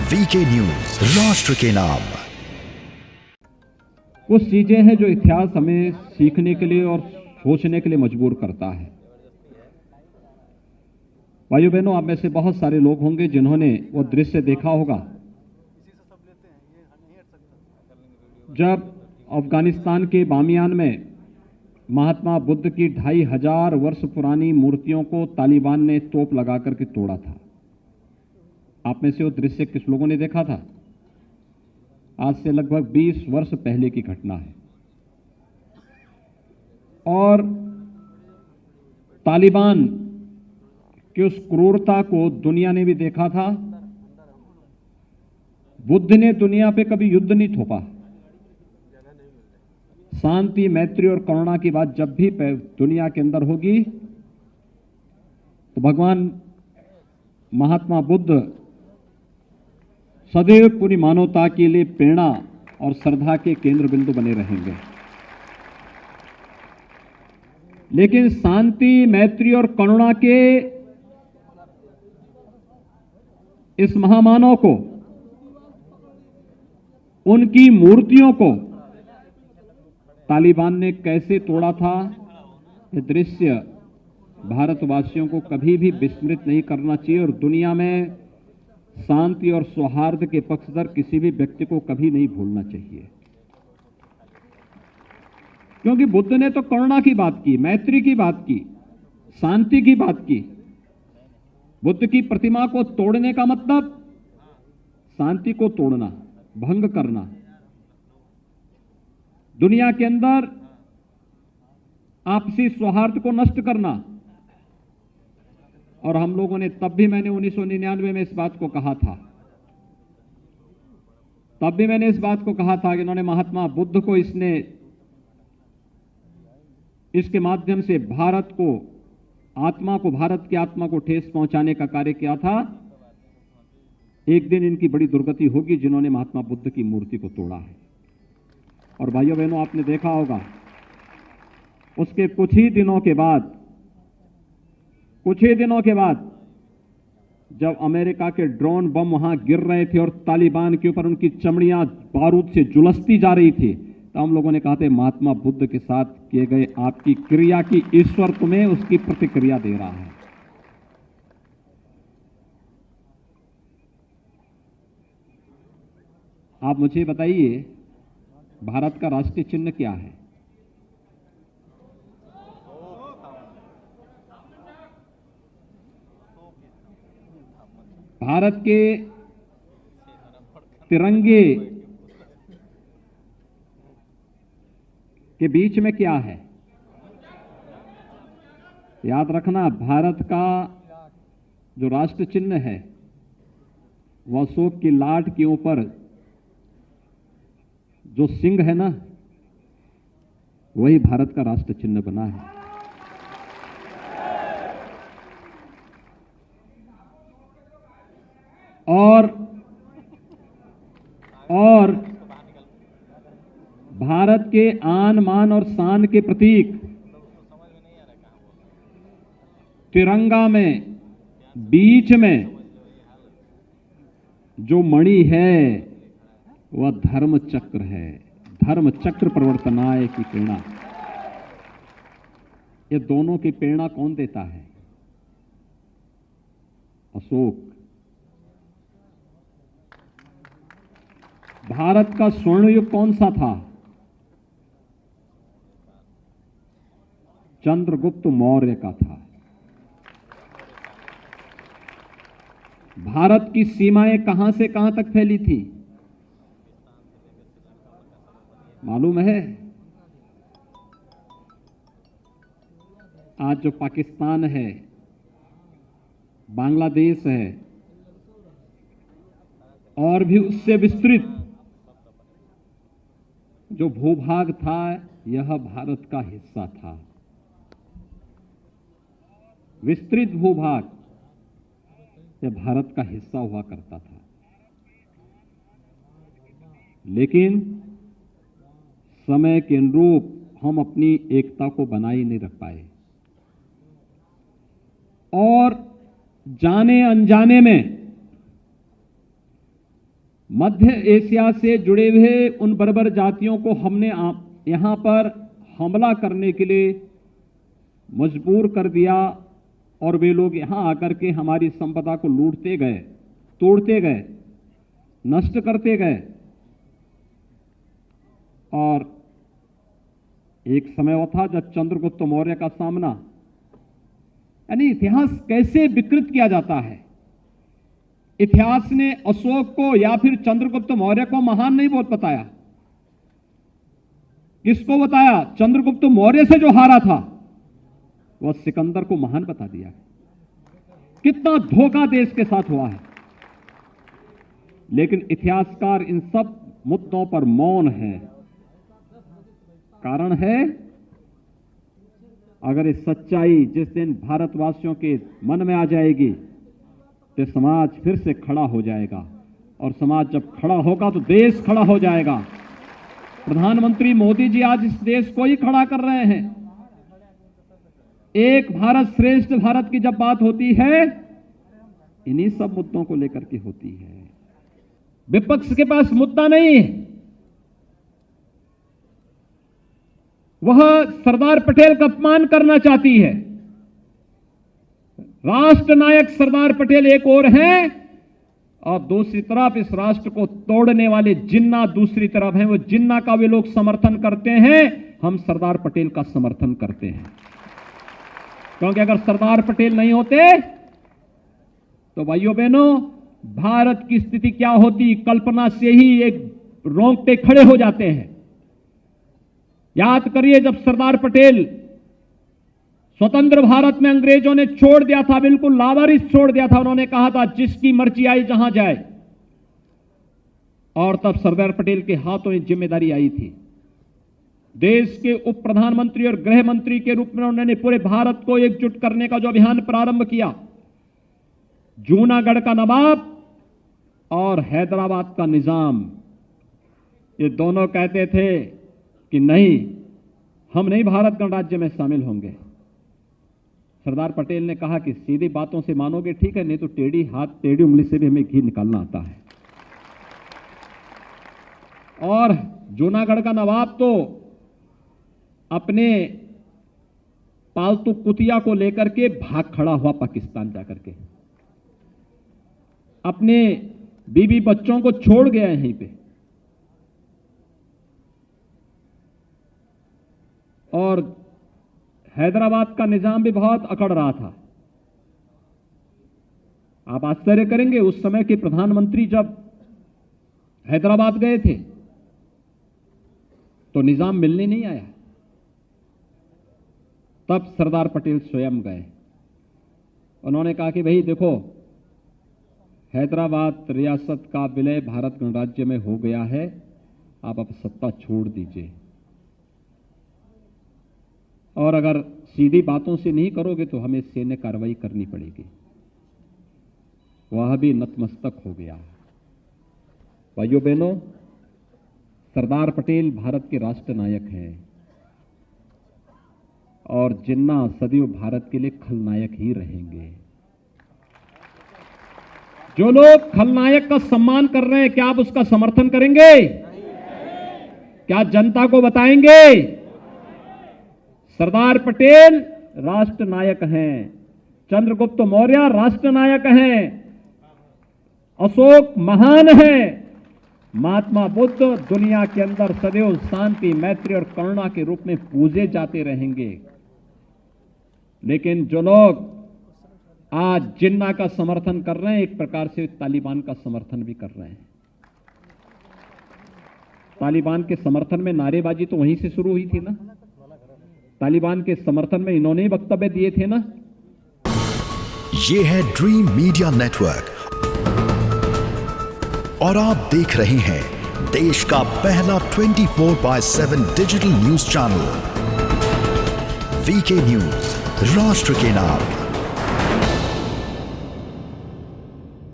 VK news, राष्ट्र के नाम। कुछ चीजें हैं जो इतिहास हमें सीखने के लिए और सोचने के लिए मजबूर करता है। भाइयों बहनों, आप में से बहुत सारे लोग होंगे जिन्होंने वो दृश्य देखा होगा जब अफगानिस्तान के बामियान में महात्मा बुद्ध की 2500 वर्ष पुरानी मूर्तियों को तालिबान ने तोप लगा करके तोड़ा था। आप में से वो दृश्य किस लोगों ने देखा था? आज से लगभग 20 वर्ष पहले की घटना है। और तालिबान की उस क्रूरता को दुनिया ने भी देखा था। बुद्ध ने दुनिया पे कभी युद्ध नहीं थोपा। शांति, मैत्री और करुणा की बात जब भी दुनिया के अंदर होगी तो भगवान महात्मा बुद्ध सदैव पूरी मानवता के लिए प्रेरणा और श्रद्धा के केंद्र बिंदु बने रहेंगे। लेकिन शांति, मैत्री और करुणा के इस महामानव को, उनकी मूर्तियों को तालिबान ने कैसे तोड़ा था, यह दृश्य भारतवासियों को कभी भी विस्मृत नहीं करना चाहिए और दुनिया में शांति और सौहार्द के पक्षधर किसी भी व्यक्ति को कभी नहीं भूलना चाहिए। क्योंकि बुद्ध ने तो करुणा की बात की, मैत्री की बात की, शांति की बात की। बुद्ध की प्रतिमा को तोड़ने का मतलब शांति को तोड़ना, भंग करना, दुनिया के अंदर आपसी सौहार्द को नष्ट करना। और हम लोगों ने तब भी, मैंने 1999 में इस बात को कहा था, तब भी मैंने इस बात को कहा था कि इन्होंने महात्मा बुद्ध को, इसके माध्यम से भारत की आत्मा को ठेस पहुंचाने का कार्य किया था। एक दिन इनकी बड़ी दुर्गति होगी जिन्होंने महात्मा बुद्ध की मूर्ति को तोड़ा है। और भाइयों बहनों, आपने देखा होगा उसके कुछ ही दिनों के बाद जब अमेरिका के ड्रोन बम वहां गिर रहे थे और तालिबान के ऊपर उनकी चमड़ियां बारूद से झुलसती जा रही थी, तो हम लोगों ने कहा था महात्मा बुद्ध के साथ किए गए आपकी क्रिया की ईश्वर तुम्हें उसकी प्रतिक्रिया दे रहा है। आप मुझे बताइए, भारत का राष्ट्रीय चिन्ह क्या है? भारत के तिरंगे के बीच में क्या है? याद रखना, भारत का जो राष्ट्र चिन्ह है वह अशोक की लाट के ऊपर जो सिंह है ना, वही भारत का राष्ट्र चिन्ह बना है। और भारत के आन, मान और शान के प्रतीक तिरंगा में बीच में जो मणि है वह धर्म चक्र है। धर्म चक्र प्रवर्तनाय की प्रेरणा, ये दोनों की प्रेरणा कौन देता है? अशोक। भारत का स्वर्ण युग कौन सा था? चंद्रगुप्त मौर्य का था। भारत की सीमाएं कहां से कहां तक फैली थी मालूम है? आज जो पाकिस्तान है, बांग्लादेश है और भी उससे विस्तृत जो भूभाग था, यह भारत का हिस्सा था। विस्तृत भूभाग यह भारत का हिस्सा हुआ करता था। लेकिन समय के अनुरूप हम अपनी एकता को बनाए नहीं रख पाए और जाने अनजाने में मध्य एशिया से जुड़े हुए उन बर्बर जातियों को हमने यहां पर हमला करने के लिए मजबूर कर दिया और वे लोग यहां आकर के हमारी संपदा को लूटते गए, तोड़ते गए, नष्ट करते गए। और एक समय वो था जब चंद्रगुप्त मौर्य का सामना, यानी इतिहास कैसे विकृत किया जाता है। इतिहास ने अशोक को या फिर चंद्रगुप्त मौर्य को महान नहीं बताया। किसको बताया? चंद्रगुप्त मौर्य से जो हारा था वह सिकंदर को महान बता दिया। कितना धोखा देश के साथ हुआ है। लेकिन इतिहासकार इन सब मुद्दों पर मौन है। कारण है, अगर ये सच्चाई जिस दिन भारतवासियों के मन में आ जाएगी तो समाज फिर से खड़ा हो जाएगा, और समाज जब खड़ा होगा तो देश खड़ा हो जाएगा। प्रधानमंत्री मोदी जी आज इस देश को ही खड़ा कर रहे हैं। एक भारत श्रेष्ठ भारत की जब बात होती है, इन्हीं सब मुद्दों को लेकर के होती है। विपक्ष के पास मुद्दा नहीं है। वह सरदार पटेल का अपमान करना चाहती है। राष्ट्र नायक सरदार पटेल एक ओर हैं और दूसरी तरफ इस राष्ट्र को तोड़ने वाले जिन्ना दूसरी तरफ हैं। वो जिन्ना का वे लोग समर्थन करते हैं, हम सरदार पटेल का समर्थन करते हैं। क्योंकि अगर सरदार पटेल नहीं होते तो भाइयों बहनों, भारत की स्थिति क्या होती, कल्पना से ही एक रोंगटे खड़े हो जाते हैं। याद करिए, जब सरदार पटेल स्वतंत्र भारत में अंग्रेजों ने छोड़ दिया था, बिल्कुल लावारिस छोड़ दिया था। उन्होंने कहा था जिसकी मर्जी आई जहां जाए, और तब सरदार पटेल के हाथों में जिम्मेदारी आई थी। देश के उप प्रधानमंत्री और गृह मंत्री के रूप में उन्होंने पूरे भारत को एकजुट करने का जो अभियान प्रारंभ किया, जूनागढ़ का नवाब और हैदराबाद का निजाम, ये दोनों कहते थे कि नहीं, हम नहीं भारत गणराज्य में शामिल होंगे। सरदार पटेल ने कहा कि सीधी बातों से मानोगे ठीक है, नहीं तो टेढ़ी हाथ टेढ़ी उंगली से भी हमें घी निकालना आता है। और जूनागढ़ का नवाब तो अपने पालतू कुतिया को लेकर के भाग खड़ा हुआ पाकिस्तान जाकर के, अपने बीबी बच्चों को छोड़ गया यहीं पे। और हैदराबाद का निजाम भी बहुत अकड़ रहा था। आप आश्चर्य करेंगे, उस समय के प्रधानमंत्री जब हैदराबाद गए थे तो निजाम मिलने नहीं आया। तब सरदार पटेल स्वयं गए। उन्होंने कहा कि भाई देखो, हैदराबाद रियासत का विलय भारत गणराज्य में हो गया है, आप अब सत्ता छोड़ दीजिए, और अगर सीधी बातों से नहीं करोगे तो हमें सैन्य कार्रवाई करनी पड़ेगी। वह भी नतमस्तक हो गया। भाइयों बहनों, सरदार पटेल भारत के राष्ट्र नायक हैं, और जिन्ना सदैव भारत के लिए खलनायक ही रहेंगे। जो लोग खलनायक का सम्मान कर रहे हैं, क्या आप उसका समर्थन करेंगे? क्या जनता को बताएंगे? सरदार पटेल राष्ट्र नायक हैं, चंद्रगुप्त मौर्य राष्ट्र नायक हैं, अशोक महान हैं, महात्मा बुद्ध दुनिया के अंदर सदैव शांति, मैत्री और करुणा के रूप में पूजे जाते रहेंगे। लेकिन जो लोग आज जिन्ना का समर्थन कर रहे हैं, एक प्रकार से तालिबान का समर्थन भी कर रहे हैं। तालिबान के समर्थन में नारेबाजी तो वहीं से शुरू हुई थी ना। तालिबान के समर्थन में इन्होंने ही वक्तव्य दिए थे ना। ये है ड्रीम मीडिया नेटवर्क, और आप देख रहे हैं देश का पहला 24/7 digital news channel VK news, राष्ट्र के नाम।